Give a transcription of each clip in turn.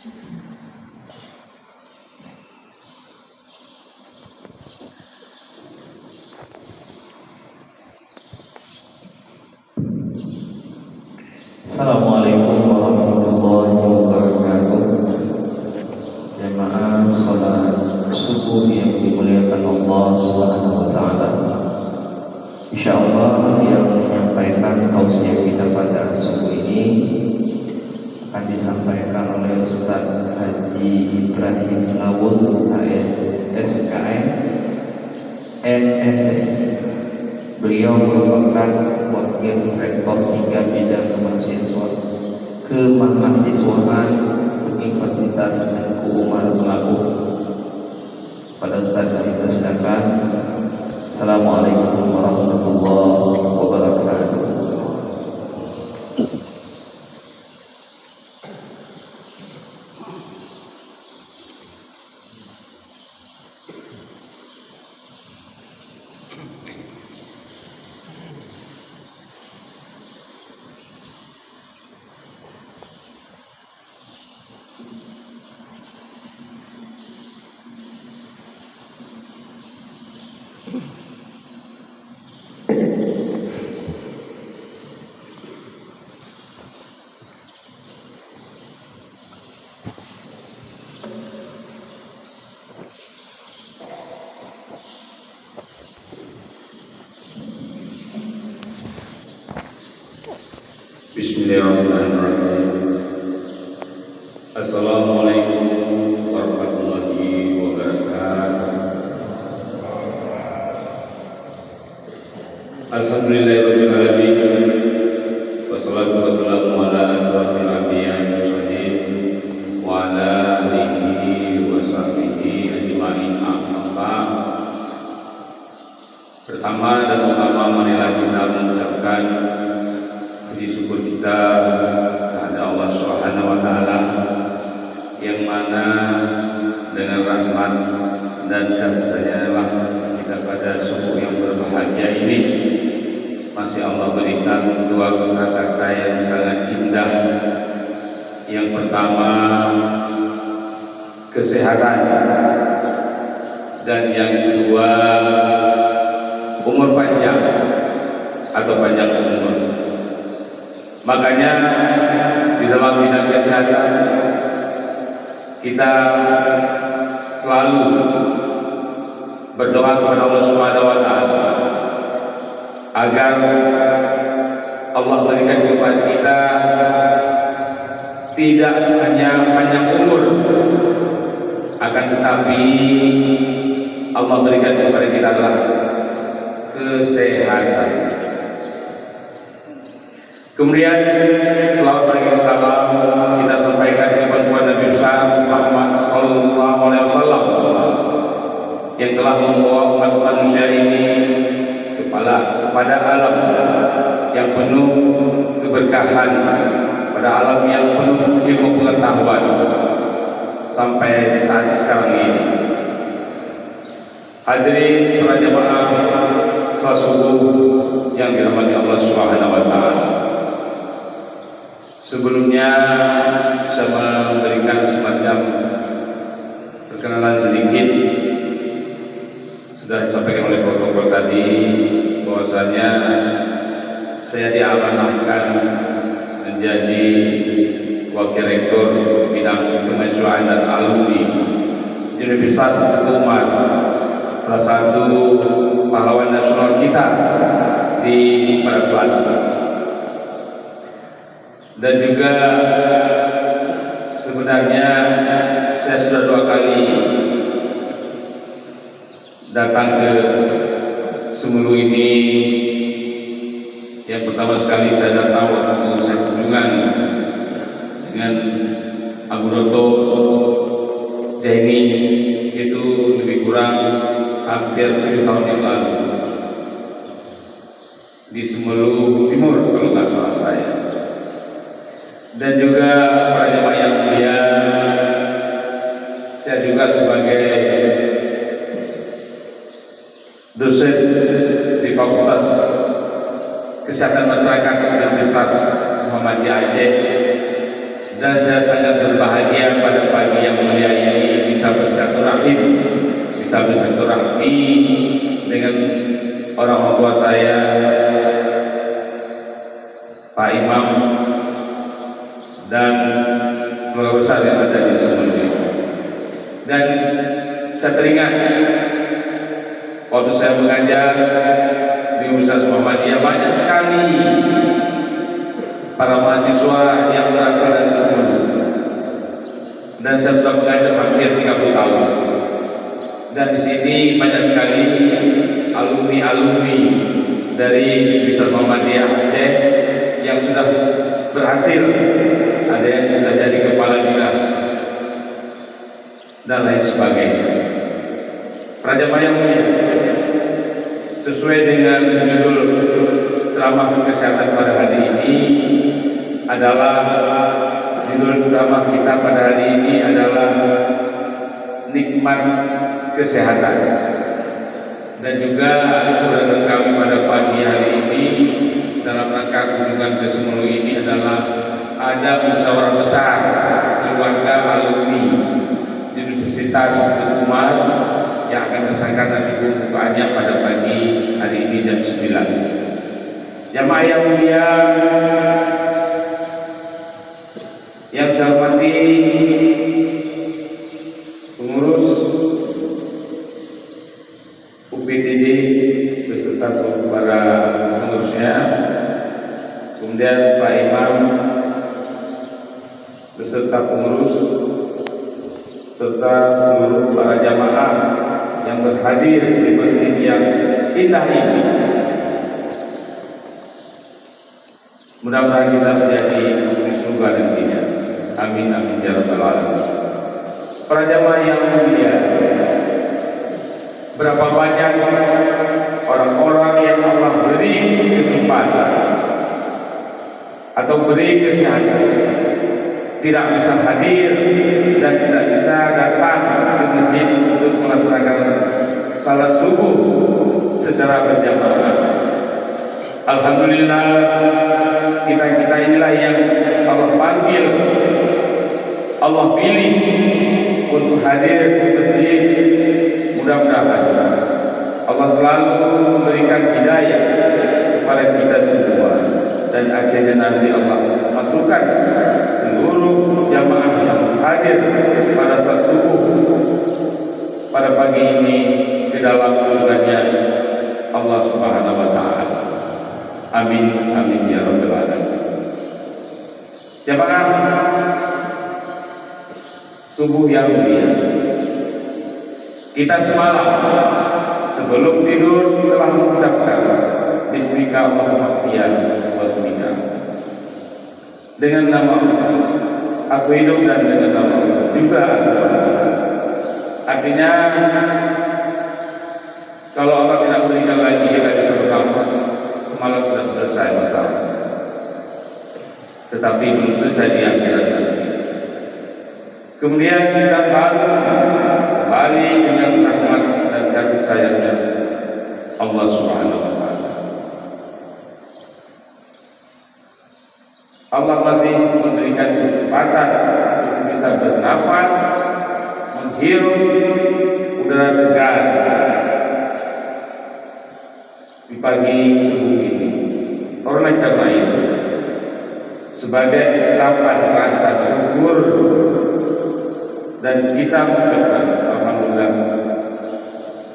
Assalamualaikum warahmatullahi wabarakatuh. Jemaah salat subuh yang dimuliakan Allah Subhanahu wa taala. Insyaallah yang menyampaikan tausiah kita pada subuh ini akan disampaikan oleh Ustaz Haji Ibrahim Ngawul HS SKM MNSI. Beliau merupakan wakil rektor 3 bidang kemahasiswaan Universitas Tengku Umar Lampung. Pada Ustaz kami persilakan. Assalamualaikum warahmatullahi wabarakatuh. Bismillahirrahmanirrahim. Assalamualaikum warahmatullahi wabarakatuh. Alhamdulillahirabbil alamin. Wassalatu wassalamu ala asrofil anbiya'i wal mursalin wa ala alihi wa sahbihi ajma'in. Pertama dan utama marilah kita mengucapkan puji syukur kita kepada Allah Subhanahu wa taala yang mana dengan rahmat dan kasih-Nya lah kita pada subuh yang berbahagia ini masih Allah berikan dua kata-kata yang sangat indah. Yang pertama kesehatan dan yang kedua umur panjang atau panjang umur. Makanya di dalam bidang kesehatan kita selalu berdoa kepada Allah Subhanahu wa taala agar Allah berikan kepada kita tidak hanya panjang umur, akan tetapi Allah berikan kepada kita adalah kesehatan. Kemudian selawat dan salam kita sampaikan kepada Nabi besar Muhammad sallallahu alaihi wasallam yang telah membawa umat manusia ini kepada alam yang penuh keberkahan, pada alam yang penuh ilmu pengetahuan sampai saat sekarang ini. Hadirin para jemaah salat subuh yang dirahmati Allah Subhanahu wa taala. Sebelumnya saya memberikan semacam perkenalan sedikit. Sudah disampaikan oleh protokol tadi bahwasanya saya diamanahkan menjadi wakil rektor bidang kemahasiswaan dan alumni Universitas Tengku Umar, salah satu pahlawan nasional kita di pada selatan. Dan juga sebenarnya saya sudah 2 kali datang ke Semulu ini. Yang pertama sekali saya datang waktu saya kunjungan dengan Abu Roto Jaini, itu lebih kurang hampir 7 tahun yang lalu di Semulu Timur kalau nggak salah saya. Dan juga para jemaah yang mulia, saya juga sebagai dosen di Fakultas Kesehatan Masyarakat Universitas Muhammadiyah Aceh, dan saya sangat berbahagia pada bisa bersilaturahmi dengan orang tua saya, Pak Imam dan keluarga besar yang ada di Sumeneb. Dan saya teringat waktu saya mengajar di Universitas Muhammadiyah, banyak sekali para mahasiswa yang berasal dari Sumeneb. Dan saya sudah mengajar hampir 30 tahun. Dan di sini banyak sekali alumni-alumni dari Universitas Muhammadiyah Aceh yang sudah berhasil, ada yang sudah jadi kepala dinas dan lain sebagainya. Praja Maya Mulia, sesuai dengan judul ceramah kesehatan pada hari ini adalah judul ceramah kita pada hari ini adalah nikmat kesehatan. Dan juga keberadaan kami pada pagi hari ini dalam rangka kunjungan ke Sumeneb ini adalah ada musyawarah besar keluarga alumni Universitas Umar yang akan disahkan nanti pembukaannya pada pagi hari ini jam 9. Jamaah yang mulia, yang saya hormati pengurus UPTD beserta para pengurusnya, kemudian Pak Imam beserta pengurus serta seluruh para jamaah yang berhadir di masjid yang indah ini. Mudah-mudahan kita menjadi penghuni surga nantinya. Amin amin ya rabbal alamin. Para jamaah yang mulia, berapa banyak orang-orang yang Allah beri kesempatan atau beri kesehatan tidak bisa hadir dan tidak bisa datang ke masjid untuk melaksanakan salat subuh secara berjamaah. Alhamdulillah, kita inilah yang Allah panggil, Allah pilih untuk hadir di masjid. Mudah-mudahan Allah selalu memberikan hidayah kepada kita semua, dan akhirnya nanti Allah masukkan seluruh jamaah yang hadir pada salat subuh pada pagi ini ke dalam surganya Allah Subhanahu wa taala. Amin amin ya rabbal alamin. Jamaah subuh yang mulia, kita semalam sebelum tidur telah mengucapkan Bismika Allahumma Iyyan Wasmika, dengan nama aku hidup dan dengan nama juga. Artinya kalau Allah tidak berikan lagi kita bisa bernafas, semalam sudah selesai masalah. Tetapi belum selesai di akhirat nanti. Kemudian kita kembali dengan rahmat dan kasih sayangnya Allah Subhanahu wa taala. Allah masih memberikan kesempatan untuk bisa bernafas, menghirup udara segar di pagi subuh ini. Oleh karena itu, sebagai ungkapan rasa syukur dan kita mengucapkan alhamdulillah,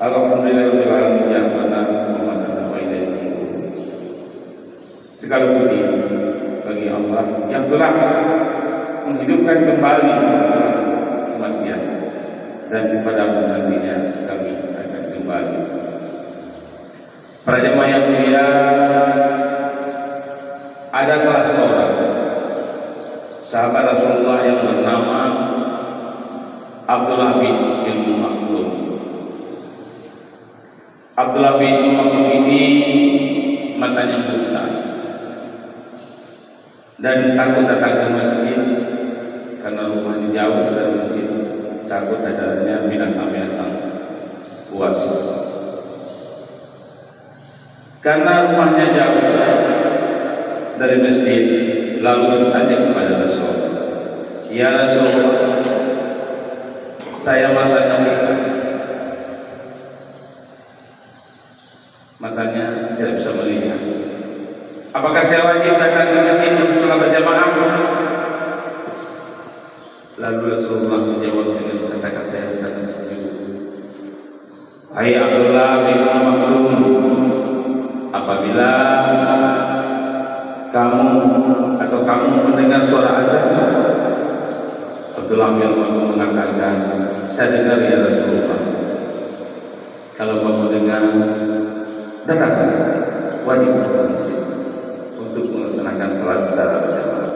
alhamdulillahirabbil alamin yang mana Muhammadan wa ilaihi. Segala puji bagi Allah yang telah menghidupkan kembali umatnya, dan kepada nantinya kami akan kembali. Para jemaah yang mulia, ada salah seorang sahabat Rasulullah yang bernama Abdullah bin Ilmu Maktum. Abdullah bin Ilmu Maktum ini matanya buta dan takut datang ke masjid karena rumahnya jauh dari masjid, takut adanya binatang-binatang buas. Karena rumahnya jauh dari masjid, lalu bertanya kepada Rasul, "Ya Rasulullah, saya matanya buta Apakah saya wajib datang ke masjid untuk sholat berjamaah? Lalu Rasulullah menjawab dengan kata-kata yang sangat sejuk. Hai Abdullah bin Maktum, apabila kamu mendengar suara azan, Abdullah bin Maktum mengatakan, saya dengar ya Rasulullah. Kalau kamu dengar, datang ke masjid, wajib ke masjid untuk melaksanakan salat secara berjamaah.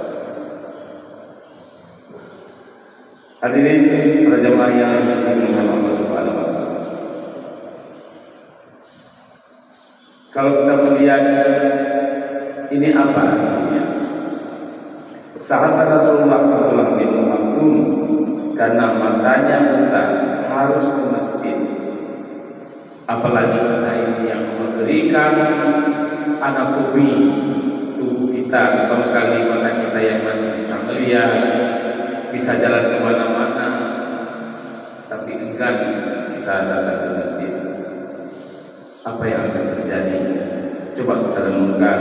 Hadirin para jemaah yang dimuliakan Allah Subhanahu wa taala. Kalau kita melihat ini apa artinya? Sahabat Rasulullah Abdullah bin Maktum karena matanya buta harus ke masjid. Apalagi kita ini yang memberikan anatomi tubuh kita, terutama sekali mata kita yang masih bisa melihat, bisa jalan kemana-mana, tapi enggan kita datang ke masjid. Apa yang akan terjadi? Coba kita renungkan.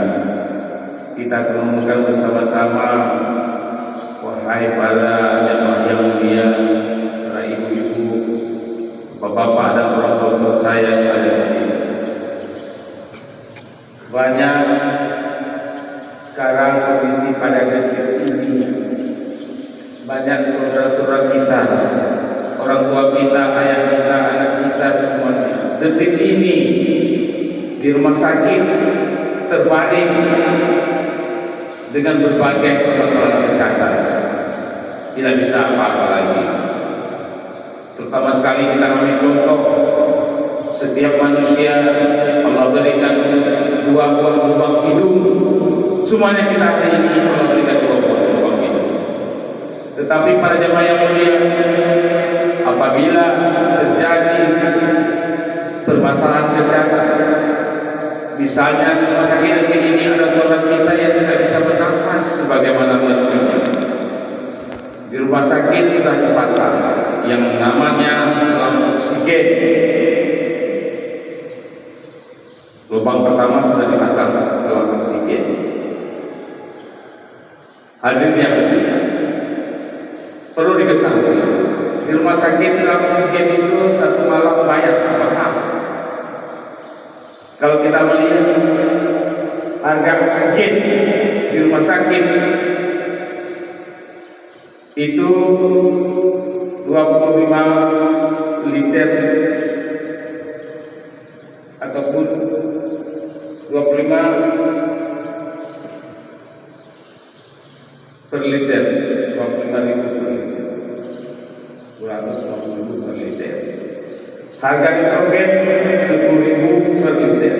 Kita renungkan bersama-sama. Wahai para jemaah yang mulia, para ibu-ibu, bapak-bapak dan orang tua saya yang ada di sini. Banyak sekarang kondisi pada detik ini. Banyak saudara-saudara kita, orang tua kita, ayah kita, anak kita semuanya detik ini di rumah sakit terbaring dengan berbagai permasalahan kesehatan, tidak bisa apa-apa lagi. Terutama sekali kita ambil contoh, setiap manusia Allah berikan dua buah lubang hidung, semuanya kita ada ini Allah berikan dua buah lubang hidung. Tetapi para jemaah yang mulia, apabila terjadi permasalahan kesehatan, misalnya di rumah sakit ini ada saudara kita yang tidak bisa bernafas sebagaimana mestinya. Di rumah sakit sudah dipasang yang namanya selang oksigen. Lubang pertama sudah dipasang selang oksigen. Hadirin yang mulia, perlu diketahui, di rumah sakit selang oksigen itu satu malam bayar mahal. Kalau kita melihat harga oksigen di rumah sakit itu 25 liter ataupun 25 per liter, 25.000 per liter, 250.000 per liter. Harga nitrogen 10.000 per liter.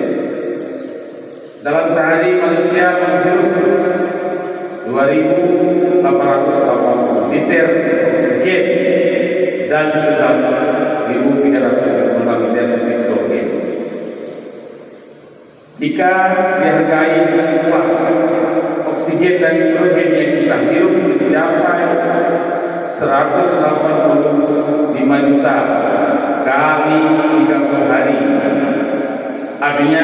Dalam sehari manusia menghirup 2.880 liter oksigen dan 11.356 liter nitrogen. Jika dihargai dengan uang, oksigen dan nitrogen yang kita hirup mencapai 185 juta kali 30 hari, artinya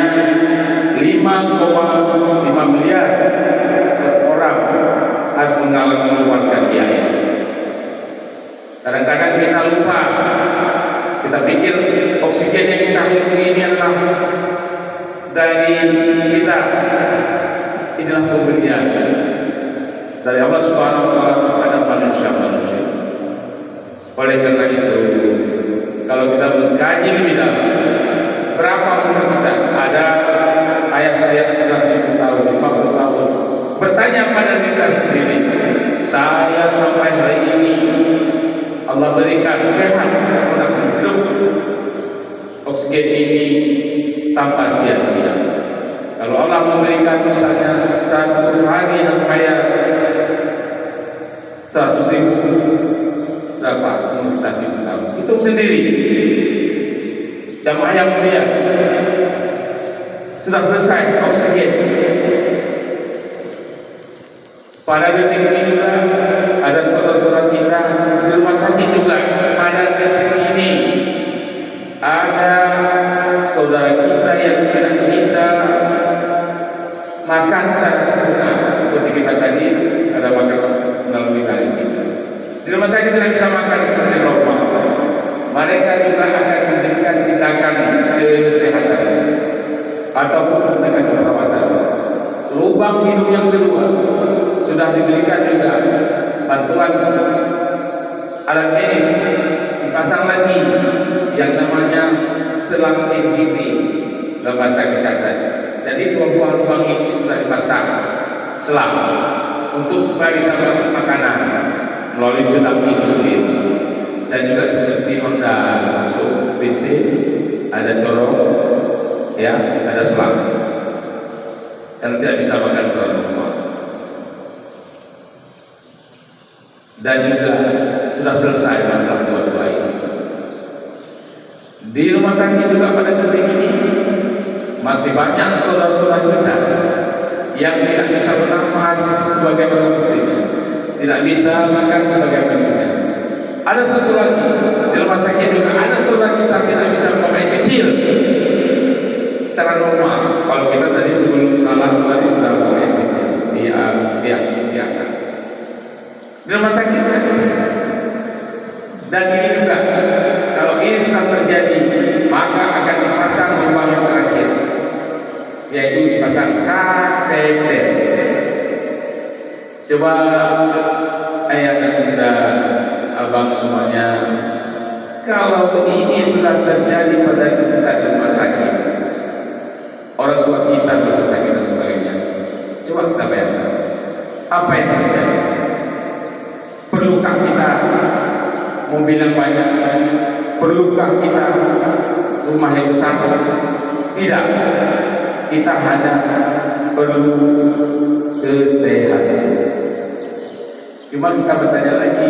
5,5 miliar per orang harus mengeluarkan biaya. Kadang-kadang kita lupa, kita pikir oksigen yang kita hirup ini adalah dari kita, inilah pemberian dari Allah Subhanahu wa taala kepada manusia-manusia. Oleh karena itu, kalau kita mengkaji lebih dalam, berapa umur kita? Ada ayah saya sudah 50 tahun, 50 tahun. Bertanya pada kita sendiri, saya sampai hari ini Allah berikan sehat, orang hidup, oksigen ini tanpa sia-sia. Kalau Allah memberikan misalnya satu hari yang kaya 100.000, berapa? Tahun. Itu sendiri. Jamaah yang mulia, sudah selesai oksigen. Pada detik ini juga ada saudara-saudara kita di rumah sakit juga. Pada detik ini ada saudara kita yang tidak bisa makan secara Di rumah sakit tidak bisa makan seperti normal. Mereka juga akan memberikan tindakan kesehatan ataupun dengan perawatan. Lubang hidung yang kedua sudah diberikan juga bantuan alat medis, dipasang lagi yang namanya selang NGP dalam bahasa kesehatan. Jadi dua buah lubang ini sudah dipasang selang untuk supaya bisa masuk makanan melalui selang itu sendiri. Dan juga seperti Honda masuk bensin, ada corong, ya, ada selang. Dan tidak bisa makan secara normal. Dan juga sudah selesai masalah dua-dua ini. Di rumah sakit juga pada detik ini masih banyak saudara-saudara kita yang tidak bisa bernafas sebagai manusia, tidak bisa makan sebagai manusia. Ada satu lagi di rumah sakit juga ada saudara kita tidak bisa minum air kecil secara normal. Kalau kita tadi sebelum salah tadi sudah minum air kecil di atas. Di rumah sakit dan ini juga kalau ini sudah terjadi maka akan dipasang lubang yang terakhir, yaitu dipasang kateter. Coba ayah dan bunda abang semuanya, kalau ini sudah terjadi pada kita di rumah sakit, orang tua kita di rumah sakit dan sebagainya, coba kita bayangkan apa yang terjadi. Perlukah kita mobil yang banyak? Perlukah kita rumah yang besar? Tidak. Kita hanya perlu kesehatan. Cuma kita bertanya lagi,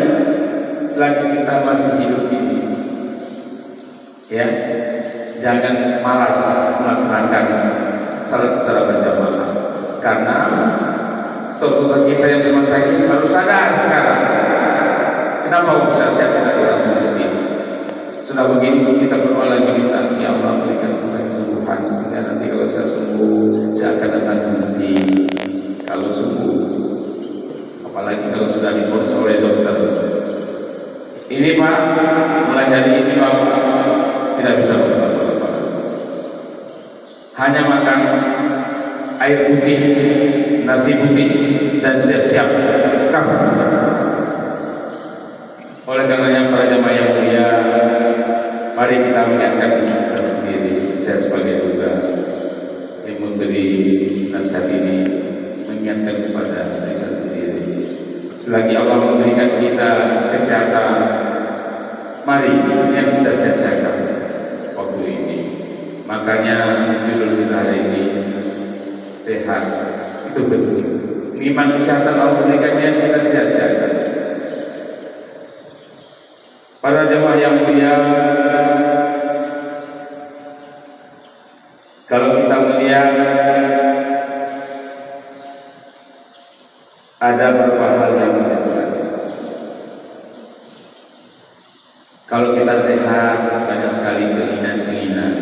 selagi kita masih hidup ini, ya, jangan malas melaksanakan salat secara berjamaah, karena saudara kita yang di rumah sakit harus sadar sekarang. Kenapa bisa saya tidak orang miskin? Sudah begini kita berdoa lagi minta, ya Allah berikan saya kesembuhan sehingga nanti kalau saya sembuh saya akan datang ke masjid. Kalau sembuh, apalagi kalau sudah difonis oleh dokter. Ini Pak, mulai hari ini Bapak tidak bisa berbuat. Hanya makan air putih, nasi putih, dan siap-siap kamu. Oleh karenanya para jamaah yang mulia, mari kita mengingatkan kita sendiri. Saya sebagai juga yang memberi nasihat ini mengingatkan kepada diri saya sendiri. Selagi Allah memberikan kita kesehatan, mari yang kita sia-siakan waktu ini. Makanya judul kita hari ini sehat itu penting. Nikmat kesehatan Allah berikannya kita sia-siakan. Para jemaah yang mulia, kalau kita melihat ada beberapa hal yang menentukan. Kalau kita sehat banyak sekali keinginan-keinginan,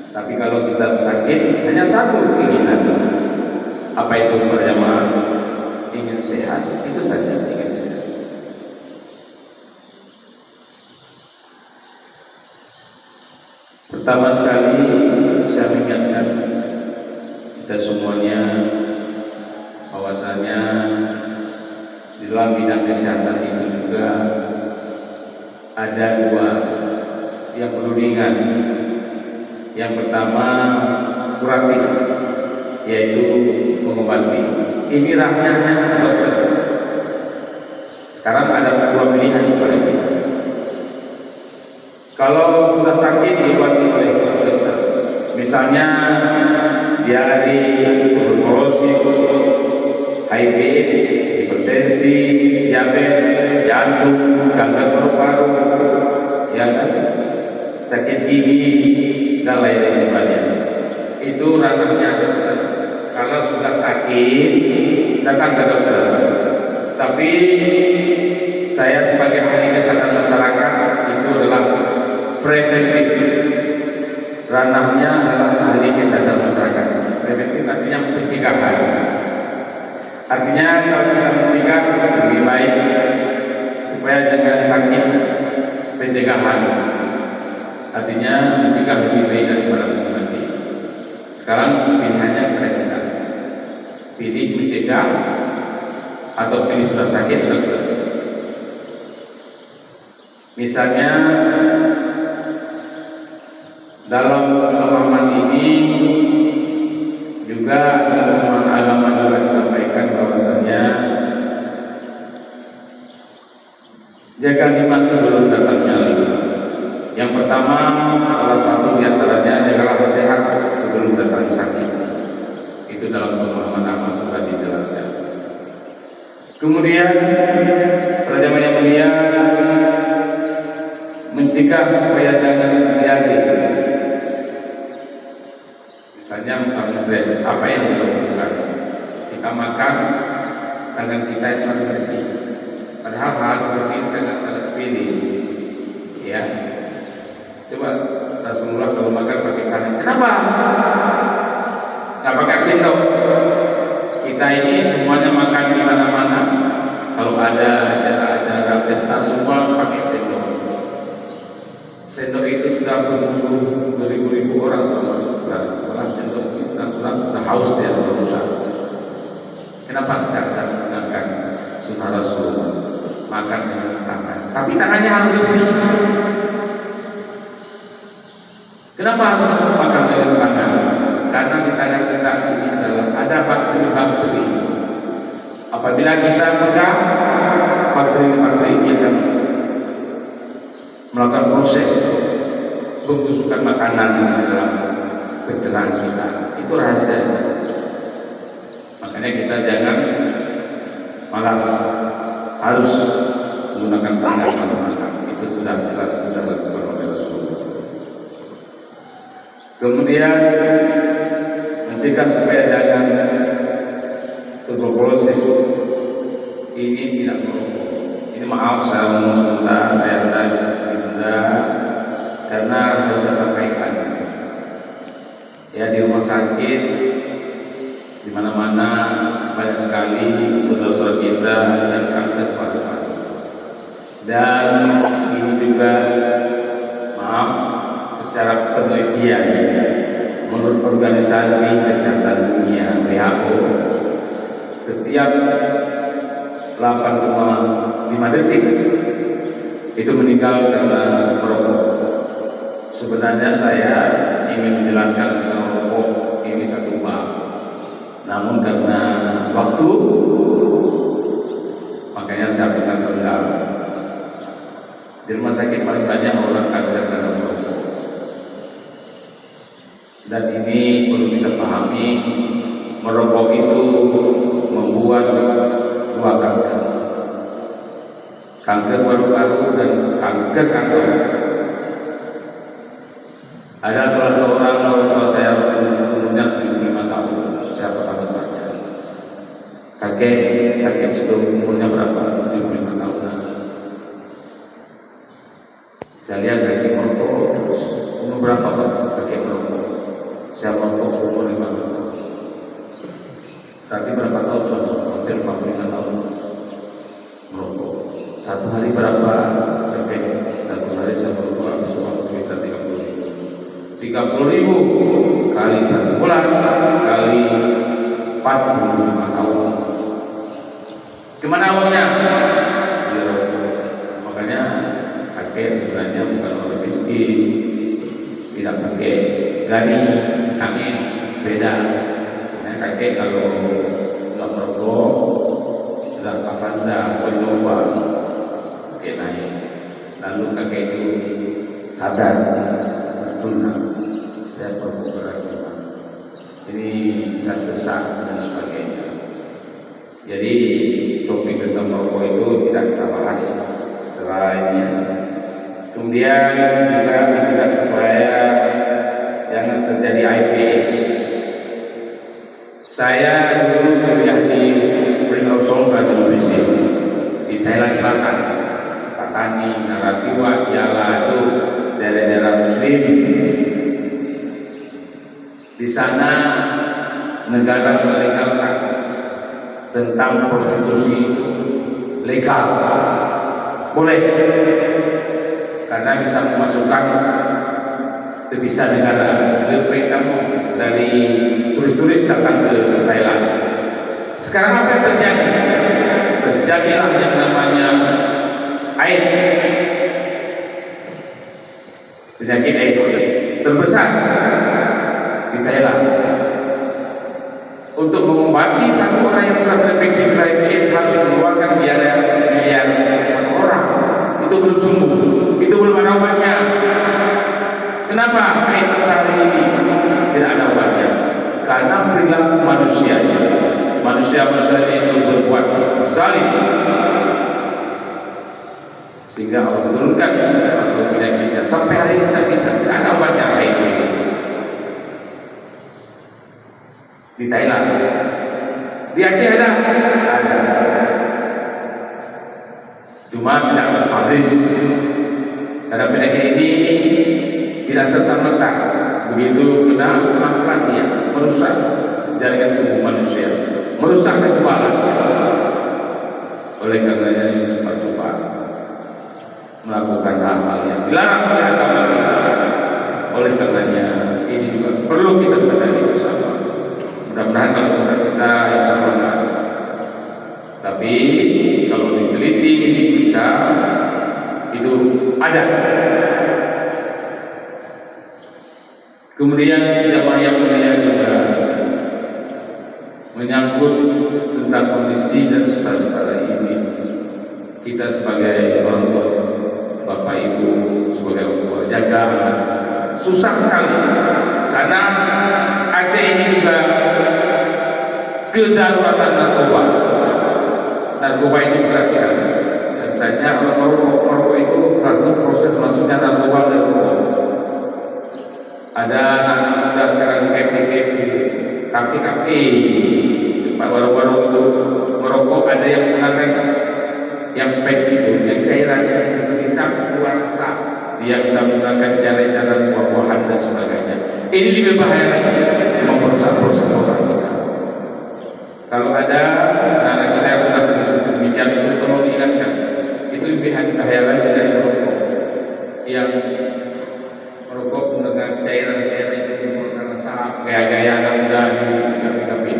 tapi kalau kita sakit hanya satu keinginan. Apa itu para jemaah? Ingin sehat, itu saja ingin sehat. Pertama sekali saya mengingatkan kita semuanya bahwasanya di dalam bidang kesehatan itu juga ada dua yang perlu diingat. Yang pertama kuratif, yaitu mengobati. Ini rakyatnya dokter. Sekarang ada dua pilihan kepada kita. Kalau sudah sakit diobati oleh dokter, misalnya diare, tuberkulosis, HIV, hipertensi, diabetes, jantung, kanker paru-paru, ya kan, sakit gigi dan lain-lain sebagainya. Itu ranahnya dokter. Kalau sudah sakit datang ke dokter. Tapi saya sebagai ahli kesehatan masyarakat itu adalah preventif. Ranahnya adalah ahli kesehatan masyarakat. Preventif artinya pencegahan. Artinya kalau kita mencegah lebih baik pencegahan, artinya mencegah lebih baik daripada mengobati. Sekarang pilihannya kepada kita, pilih mencegah atau pilih sudah sakit dokter. Misalnya dalam pemahaman ini juga dalam agama juga disampaikan bahwasanya jaga 5 sebelum datangnya 5. Yang pertama, salah satu di antaranya jagalah sehat sebelum datang sakit. Itu dalam pemahaman agama sudah dijelaskan. Kemudian para jamaah yang mulia, mencegah supaya jangan terjadi. Misalnya apa yang dilakukan? Kita makan, tangan kita itu harus bersih. Padahal hal seperti ini sangat sepele. Ya, coba Rasulullah kalau makan pakai tangan, kenapa? Nggak pakai sendok. Kita ini semuanya makan di mana-mana. Kalau ada acara pesta semua pakai sendok. Sendok itu sudah beribu-ribu orang sudah sendok itu sudah haus dia sudah rusak. Kenapa tidak menggunakan sunnah Rasul makan dengan tangan? Tapi tangannya harus bersih. Kenapa harus makan dengan tangan? Karena di tangan kita ini ada bakteri. Apabila kita pegang, bakteri ini akan melakukan proses pembusukan makanan di dalam pencernaan kita. Itu rahasia. Makanya kita jangan malas, harus menggunakan tangan pada makan. Itu sudah jelas sudah dilakukan oleh Rasulullah. Kemudian mencegah supaya jangan tuberkulosis ini tidak merokok. Ini maaf saya ngomong sebentar karena harus saya sampaikan. Ya, di rumah sakit di mana-mana banyak sekali saudara-saudara kita dan kanker paru-paru. Dan ini juga maaf secara penelitian menurut Organisasi Kesehatan Dunia WHO, setiap 8,5 detik itu meninggal karena merokok. Sebenarnya saya ingin menjelaskan tentang merokok ini satu bab, namun karena waktu makanya saya akan menjawab. Di rumah sakit paling banyak orang kanker karena merokok, dan ini perlu kita pahami. Merokok itu membuat 2 kanker, kanker paru-paru dan kanker kantong. Ada salah seorang orang tua saya umurnya 75 tahun, saya pernah bertanya, kakek sudah umurnya berapa? 75 tahun. Saya lihat kakek merokok terus. Umur berapa Pak kakek merokok? Saya merokok umur 15 tahun. Tapi berapa tahun sudah hampir 45 tahun merokok. Satu hari berapa kakek? Satu hari saya merokok habis uang sekitar 30.000 kali 1 bulan kali 45 tahun. Kemana uangnya? Makanya kakek sebenarnya bukan orang miskin, tidak pakai gaji, angin, sepeda. Nah, kakek kalau nggak merokok, sudah Avanza, Innova, kakek naik. Lalu kakek itu sadar, saya perlu beragama. Ini saya sesak dan sebagainya. Jadi topik tentang merokok itu tidak kita bahas setelah ini. Kemudian juga mencegah supaya jangan terjadi HIV/AIDS. Saya dulu kuliah di Pringau Batu Indonesia di Thailand Selatan, Patani, Naratiwa, Yala itu daerah-daerah Muslim. Di sana negara melegalkan tentang prostitusi legal, boleh. karena bisa memasukkan devisa negara lebih kamu dari turis-turis datang ke Thailand. Sekarang apa yang terjadi? Terjadilah yang namanya AIDS, penyakit AIDS terbesar di Thailand. Untuk mengobati satu orang yang sudah terinfeksi AIDS harus mengeluarkan biaya miliar satu orang. Itu belum sembuh, itu belum ada obatnya. Kenapa AIDS hari ini tidak ada obatnya? Karena perilaku manusia itu berbuat zalim, sehingga Allah turunkan satu penyakitnya sampai hari ini tidak bisa, tidak ada obatnya HIV di Thailand. Di Aceh ada, cuma tidak habis. Karena penyakit ini tidak serta-merta begitu kena pelan-pelan dia merusak jaringan tubuh manusia, merusak kekebalan. Oleh karenanya cepat-cepat melakukan hal-hal yang dilarang oleh agama kita. Oleh karenanya ini juga perlu kita sadari bersama. Mudah-mudahan kalau kita insya Allah. Tapi kalau diteliti bisa itu ada. Kemudian jamaah yang mulia juga menyangkut tentang kondisi dan saudara-saudara ini. Kita sebagai orang tua, bapak ibu, sebagai orang tua jaga anak, susah sekali karena Aceh ini juga kedaruratan narkoba. Narkoba itu berat sekali. Dan misalnya orang merokok itu satu proses masuknya narkoba dan rokok. Ada anak muda sekarang kafe tempat baru-baru itu merokok, ada yang menggunakan yang pek itu, yang cairannya itu bisa keluar asap. Dia bisa menggunakan cara-cara buah-buahan dan sebagainya. Ini lebih bahaya lagi, merusak proses orang kita. Kalau ada anak kita yang sudah demikian itu tolong diingatkan. Itu lebih bahaya lagi dari merokok. Yang merokok menggunakan cairan-cairan itu menggunakan asap, gaya-gaya anak muda di kafe-kafe.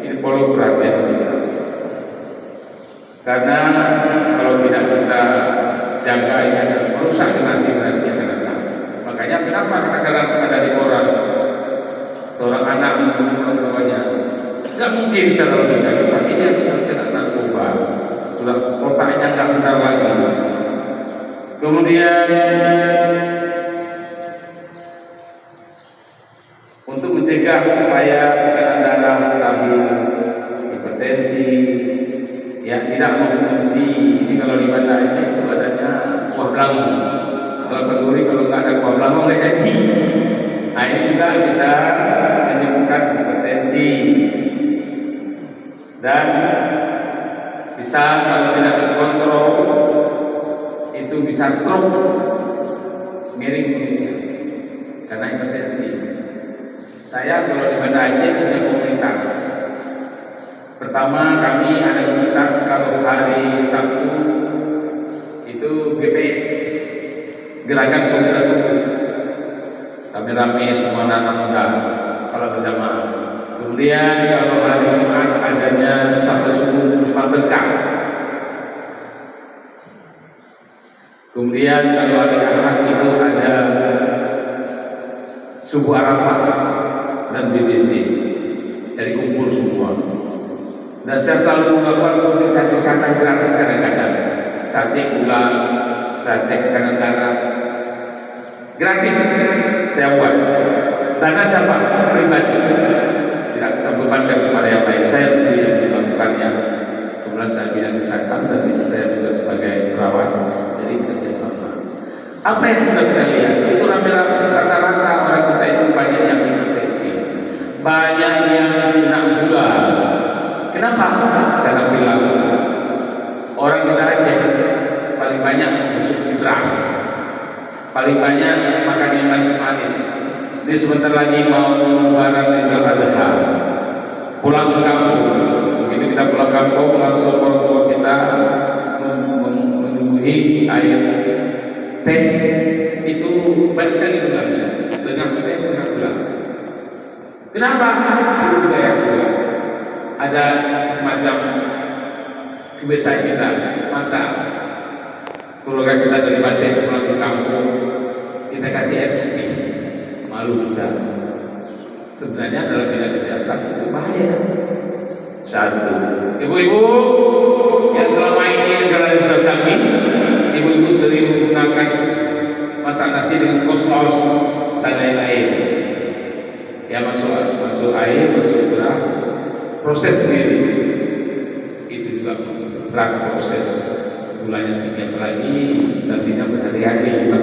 Ini perlu perhatian kita. Karena kalau tidak kita jaga ini akan merusak generasi-generasi yang akan datang. Makanya kenapa kadang-kadang ada di orang seorang anak membunuh orang tuanya, nggak mungkin secara logika, tapi dia sudah kena narkoba, sudah otaknya nggak benar lagi. Kemudian untuk mencegah supaya tekanan darah stabil, hipertensi, ya tidak mengkonsumsi. Ini kalau di Banda Aceh itu adanya kuah belangu. Kalau kenduri kalau nggak ada kuah belangu nggak jadi. Nah ini juga bisa menyebabkan hipertensi dan bisa kalau tidak terkontrol itu bisa stroke, miring karena hipertensi. Saya kalau di Banda Aceh punya komunitas. Pertama kami ada komunitas kalau hari Sabtu itu GPS, gerakan komunitas subuh. Kami ramai semua anak muda salat berjamaah. Kemudian kalau hari Jumat adanya salat subuh berkah. Kemudian kalau hari Ahad itu ada subuh Arafah dan BBC. Jadi kumpul semua. Dan saya selalu melakukan wisata gratis kadang-kadang. Sate gula, sate kanan darah, gratis saya buat. Dana siapa? Pribadi. Tidak saya bebankan kepada yang lain. Saya sendiri yang melakukannya. Kemudian saya bilang misalkan dan saya juga sebagai perawat. Jadi kerja sama. Apa yang sudah kita lihat? Itu rata-rata orang kita itu banyak yang hipertensi, banyak yang kena gula. Kenapa? Karena perilaku. Orang kita Aceh paling banyak konsumsi beras, paling banyak makan yang manis-manis. Ini sebentar lagi mau lebaran Idul Adha, pulang ke kampung. Begitu kita pulang kampung, langsung orang tua kita menyuguhi air teh itu baik sekali gulanya, setengah teh setengah gula. Kenapa? Itu budaya gula. Ada semacam kebiasaan kita, masa keluarga kita dari Banten pulang ke kampung, kita kasih air putih, malu kita. Sebenarnya dalam bidang kesehatan itu bahaya. Satu, ibu-ibu yang selama ini negara Islam kami, ibu-ibu sering menggunakan masak nasi dengan kosmos dan lain-lain. Ya masuk air, masuk beras, proses sendiri. Itu juga berat proses. Gulanya tinggi, apalagi nasinya berhari-hari juga